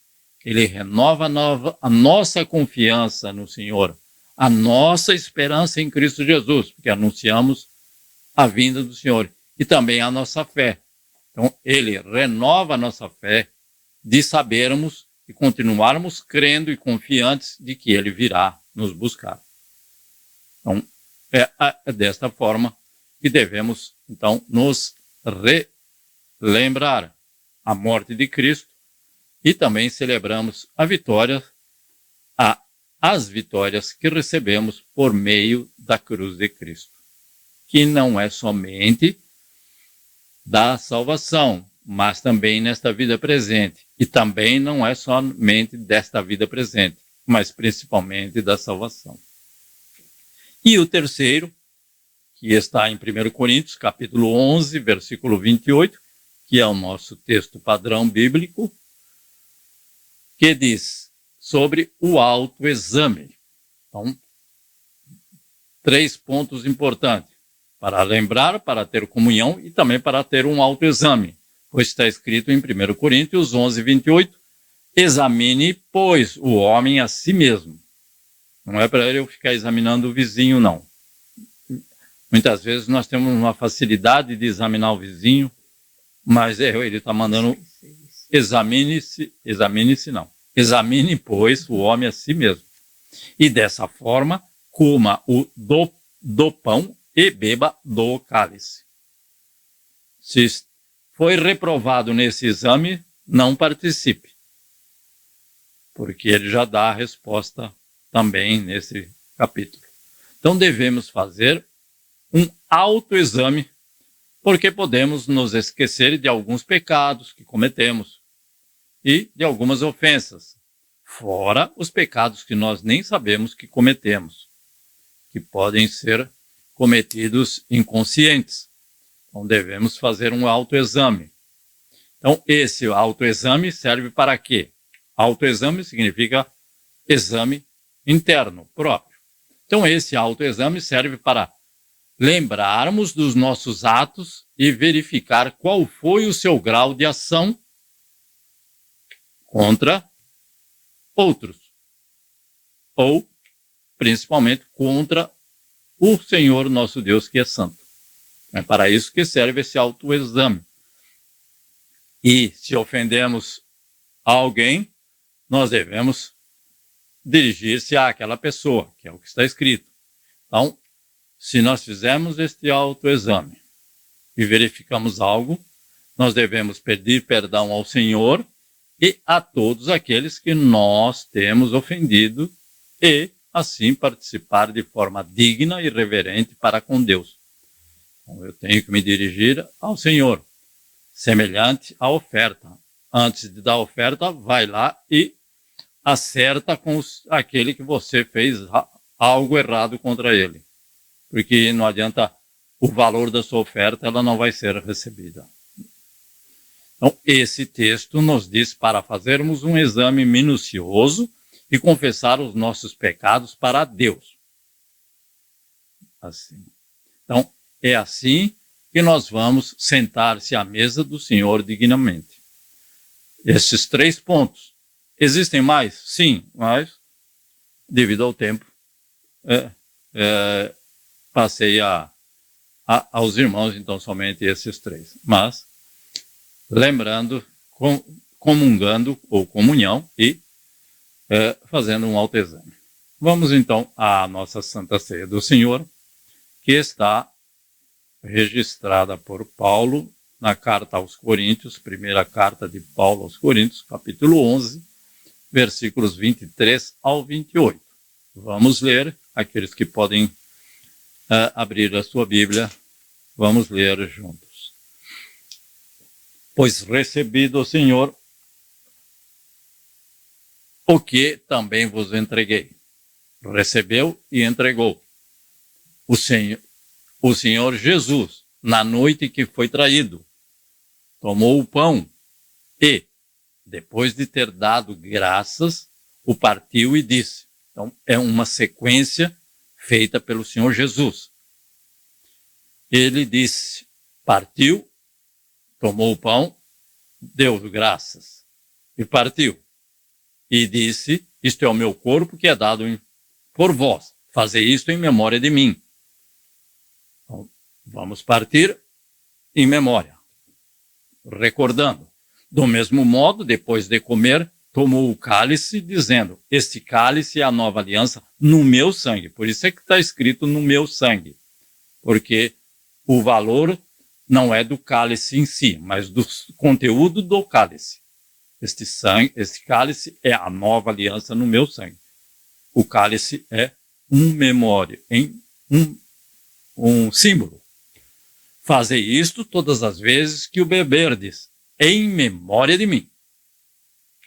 a nossa confiança no Senhor, a nossa esperança em Cristo Jesus, porque anunciamos a vinda do Senhor, e também a nossa fé. Então, ele renova a nossa fé de sabermos e continuarmos crendo e confiantes de que ele virá nos buscar. Então, é desta forma que devemos, então, nos relembrar a morte de Cristo e também celebramos as vitórias que recebemos por meio da cruz de Cristo, que não é somente da salvação, mas também nesta vida presente. E também não é somente desta vida presente, mas principalmente da salvação. E o terceiro, que está em 1 Coríntios, capítulo 11, versículo 28, que é o nosso texto padrão bíblico, que diz sobre o autoexame. Então, 3 pontos importantes, para lembrar, para ter comunhão e também para ter um autoexame, pois está escrito em 1 Coríntios 11, 28, examine, pois, o homem a si mesmo. Não é para eu ficar examinando o vizinho, não. Muitas vezes nós temos uma facilidade de examinar o vizinho, mas ele está mandando examine-se não. Examine, pois, o homem a si mesmo. E dessa forma, coma do pão e beba do cálice. Se foi reprovado nesse exame, não participe, porque ele já dá a resposta também nesse capítulo. Então devemos fazer um autoexame, porque podemos nos esquecer de alguns pecados que cometemos e de algumas ofensas, fora os pecados que nós nem sabemos que cometemos, que podem ser cometidos inconscientes. Então devemos fazer um autoexame. Então esse autoexame serve para quê? Autoexame significa exame interno próprio. Então esse autoexame serve para lembrarmos dos nossos atos e verificar qual foi o seu grau de ação contra outros, ou principalmente contra o Senhor nosso Deus, que é santo. É para isso que serve esse autoexame. E se ofendemos alguém, nós devemos dirigir-se àquela pessoa, que é o que está escrito. Então, se nós fizermos este autoexame e verificamos algo, nós devemos pedir perdão ao Senhor e a todos aqueles que nós temos ofendido e, assim, participar de forma digna e reverente para com Deus. Então, eu tenho que me dirigir ao Senhor, semelhante à oferta. Antes de dar a oferta, vai lá e acerta com aquele que você fez algo errado contra ele. Porque não adianta o valor da sua oferta, ela não vai ser recebida. Então, esse texto nos diz para fazermos um exame minucioso e confessar os nossos pecados para Deus. Assim. Então, é assim que nós vamos sentar-se à mesa do Senhor dignamente. Esses 3 pontos. Existem mais? Sim, mas, devido ao tempo, passei aos irmãos, então, somente esses 3. Mas, lembrando, comungando ou comunhão e fazendo um autoexame. Vamos, então, à nossa Santa Ceia do Senhor, que está registrada por Paulo na carta aos Coríntios, primeira carta de Paulo aos Coríntios, capítulo 11, versículos 23 ao 28. Vamos ler, aqueles que podem abrir a sua Bíblia, vamos ler juntos. Pois recebi do Senhor o que também vos entreguei. Recebeu e entregou. O Senhor Jesus, na noite que foi traído, tomou o pão e, depois de ter dado graças, o partiu e disse. Então, é uma sequência feita pelo Senhor Jesus. Ele disse, partiu, tomou o pão, deu graças e partiu. E disse, isto é o meu corpo que é dado por vós. Fazei isto em memória de mim. Então, vamos partir em memória, recordando. Do mesmo modo, depois de comer, tomou o cálice, dizendo, este cálice é a nova aliança no meu sangue. Por isso é que está escrito no meu sangue. Porque o valor não é do cálice em si, mas do conteúdo do cálice. Este cálice é a nova aliança no meu sangue. O cálice é memória, um símbolo. Fazei isto todas as vezes que o beberdes, em memória de mim.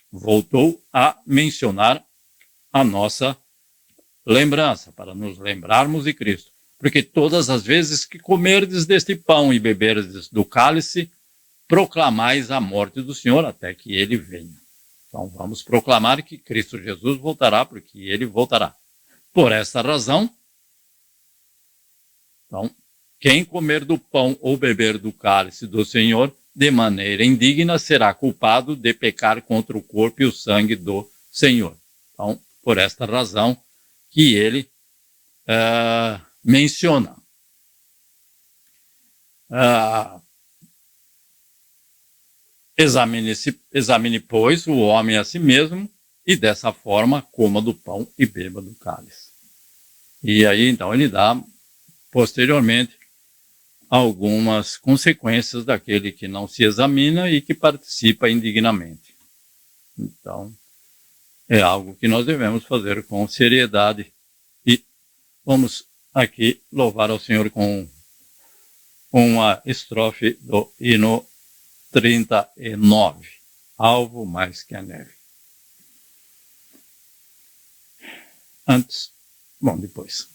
Voltou a mencionar a nossa lembrança, para nos lembrarmos de Cristo. Porque todas as vezes que comerdes deste pão e beberdes do cálice, proclamais a morte do Senhor até que ele venha. Então vamos proclamar que Cristo Jesus voltará, porque ele voltará. Por esta razão, então, quem comer do pão ou beber do cálice do Senhor de maneira indigna será culpado de pecar contra o corpo e o sangue do Senhor. Então, por esta razão que ele menciona. Examine, pois, o homem a si mesmo, e dessa forma coma do pão e beba do cálice. E aí, então, ele dá, posteriormente, algumas consequências daquele que não se examina e que participa indignamente. Então, é algo que nós devemos fazer com seriedade. E vamos aqui louvar ao Senhor com uma estrofe do hino 39, alvo mais que a neve. Depois.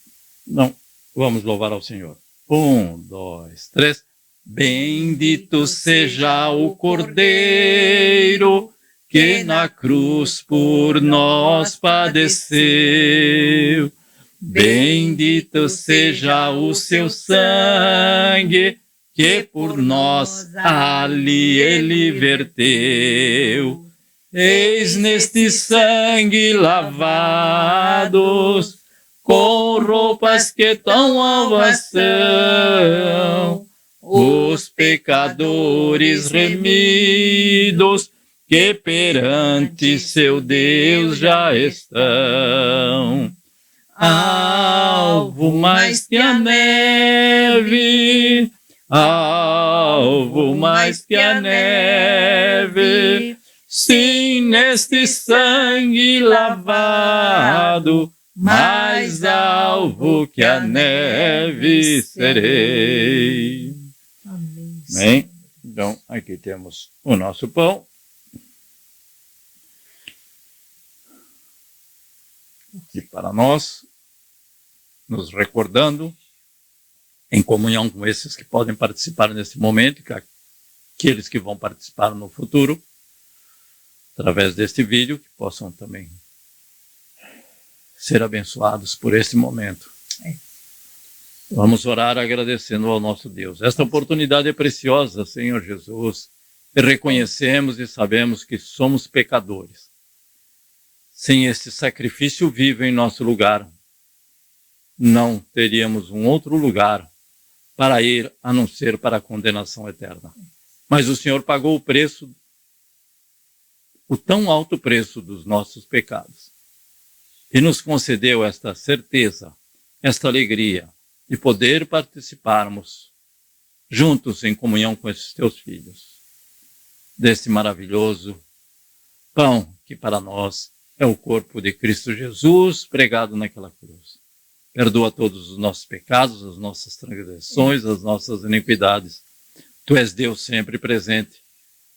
Não, vamos louvar ao Senhor. 1, 2, 3. Bendito seja o Cordeiro que na cruz por nós padeceu. Bendito seja o seu sangue que por nós ali ele verteu. Eis neste sangue lavados, com roupas que tão alvas são, os pecadores remidos que perante seu Deus já estão. Alvo mais que a neve, alvo mais que a neve, sim, neste sangue lavado, mais alvo que a neve serei. Amém? Então, aqui temos o nosso pão. E para nós, nos recordando, em comunhão com esses que podem participar nesse momento, e aqueles que vão participar no futuro, através deste vídeo, que possam também ser abençoados por esse momento. Vamos orar agradecendo ao nosso Deus. Esta oportunidade é preciosa, Senhor Jesus, e reconhecemos e sabemos que somos pecadores. Sem este sacrifício vivo em nosso lugar, não teríamos um outro lugar para ir a não ser para a condenação eterna. Mas o Senhor pagou o preço, o tão alto preço dos nossos pecados, e nos concedeu esta certeza, esta alegria de poder participarmos juntos em comunhão com esses teus filhos, desse maravilhoso pão que para nós é o corpo de Cristo Jesus pregado naquela cruz. Perdoa todos os nossos pecados, as nossas transgressões, as nossas iniquidades. Tu és Deus sempre presente,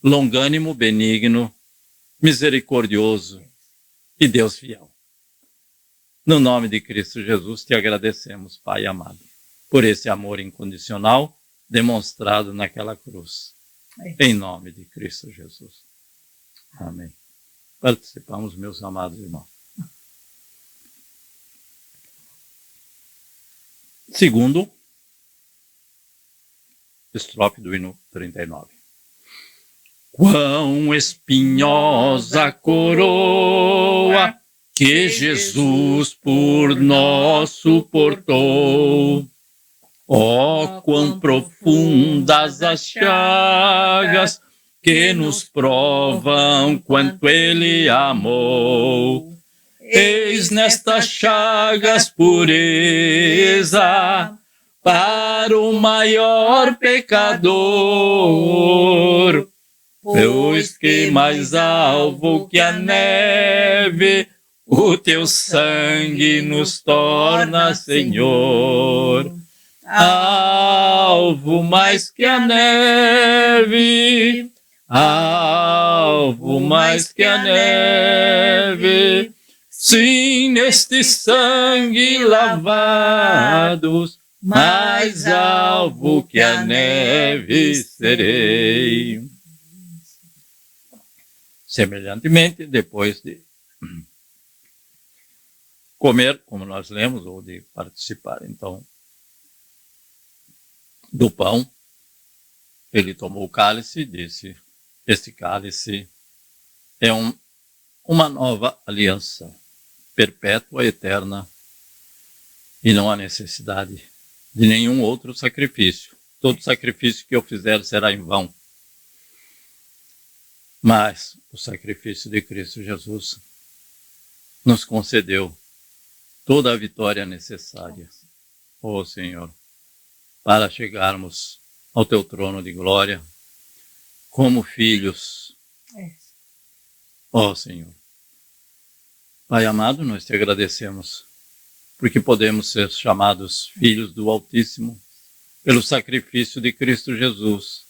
longânimo, benigno, misericordioso e Deus fiel. No nome de Cristo Jesus te agradecemos, Pai amado, por esse amor incondicional demonstrado naquela cruz. Em nome de Cristo Jesus. Amém. Participamos, meus amados irmãos. Segundo, estrofe do hino 39. Quão espinhosa a coroa que Jesus por nós suportou. Ó, quão profundas as chagas que nos provam quanto Ele amou. Eis nestas chagas pureza para o maior pecador, pois que mais alvo que a neve, o teu sangue nos torna, Senhor. Alvo mais que a neve, alvo mais que a neve, sim, neste sangue lavados, mais alvo que a neve serei. Semelhantemente, depois de comer, como nós lemos, ou de participar, então, do pão, ele tomou o cálice e disse: este cálice é uma nova aliança, perpétua, eterna, e não há necessidade de nenhum outro sacrifício. Todo sacrifício que eu fizer será em vão. Mas o sacrifício de Cristo Jesus nos concedeu toda a vitória necessária, ó Senhor, para chegarmos ao teu trono de glória como filhos. Ó Senhor. Pai amado, nós te agradecemos porque podemos ser chamados filhos do Altíssimo pelo sacrifício de Cristo Jesus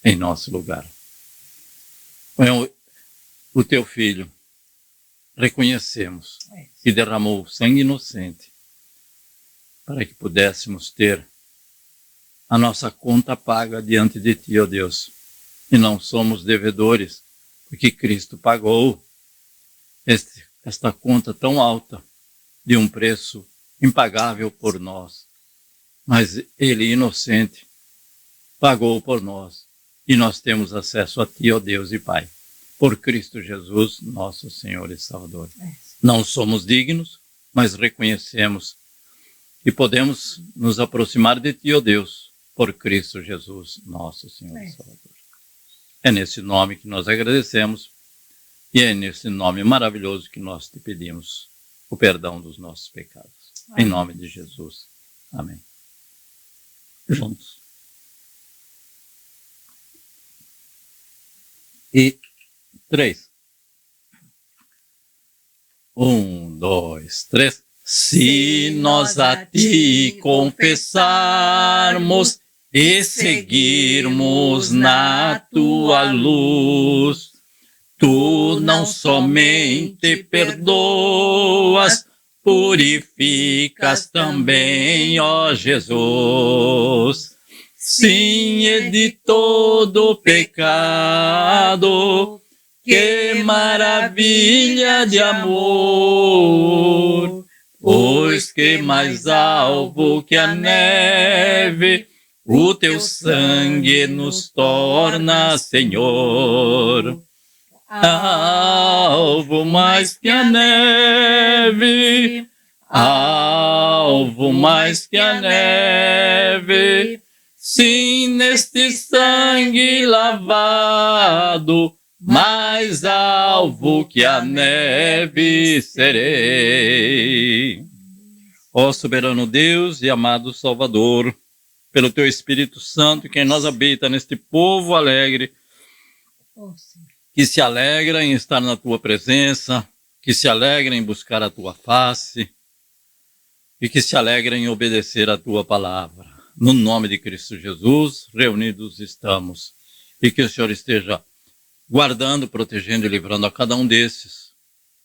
em nosso lugar. O teu Filho, reconhecemos que derramou sangue inocente para que pudéssemos ter a nossa conta paga diante de ti, ó Deus. E não somos devedores, porque Cristo pagou esta conta tão alta de um preço impagável por nós. Mas Ele, inocente, pagou por nós. E nós temos acesso a ti, ó Deus e Pai, por Cristo Jesus, nosso Senhor e Salvador. Não somos dignos, mas reconhecemos que podemos nos aproximar de ti, ó Deus, por Cristo Jesus, nosso Senhor e Salvador. É nesse nome que nós agradecemos e é nesse nome maravilhoso que nós te pedimos o perdão dos nossos pecados. Amém. Em nome de Jesus. Amém. Juntos. E 3. 1, 2, 3. Se nós a ti confessarmos e seguirmos na tua luz, tu não somente perdoas, purificas também, ó Jesus. Sim, e de todo pecado, que maravilha de amor, pois que mais alvo que a neve, o teu sangue nos torna, Senhor. Alvo mais que a neve, alvo mais que a neve, sim, neste sangue lavado, mais alvo que a neve serei. Ó soberano Deus e amado Salvador, pelo teu Espírito Santo que em nós habita, neste povo alegre, que se alegra em estar na tua presença, que se alegra em buscar a tua face e que se alegra em obedecer a tua palavra. No nome de Cristo Jesus, reunidos estamos. E que o Senhor esteja guardando, protegendo e livrando a cada um desses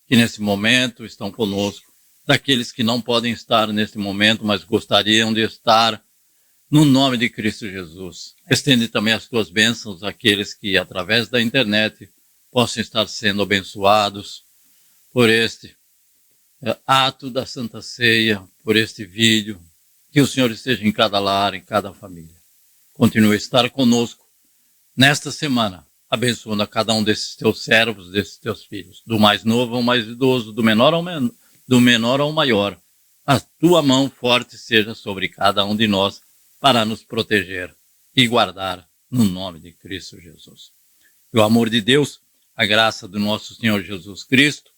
que nesse momento estão conosco, daqueles que não podem estar neste momento, mas gostariam de estar, no nome de Cristo Jesus. Estende também as tuas bênçãos àqueles que, através da internet, possam estar sendo abençoados por este ato da Santa Ceia, por este vídeo. Que o Senhor esteja em cada lar, em cada família. Continue a estar conosco nesta semana, abençoando a cada um desses teus servos, desses teus filhos, do mais novo ao mais idoso, do menor ao maior. A tua mão forte seja sobre cada um de nós para nos proteger e guardar no nome de Cristo Jesus. Que o amor de Deus, a graça do nosso Senhor Jesus Cristo,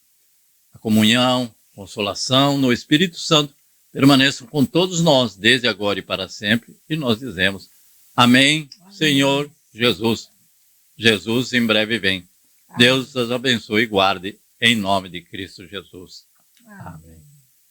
a comunhão, consolação no Espírito Santo, permaneçam com todos nós, desde agora e para sempre, e nós dizemos, amém, Senhor Jesus. Jesus em breve vem. Deus os abençoe e guarde, em nome de Cristo Jesus. Amém.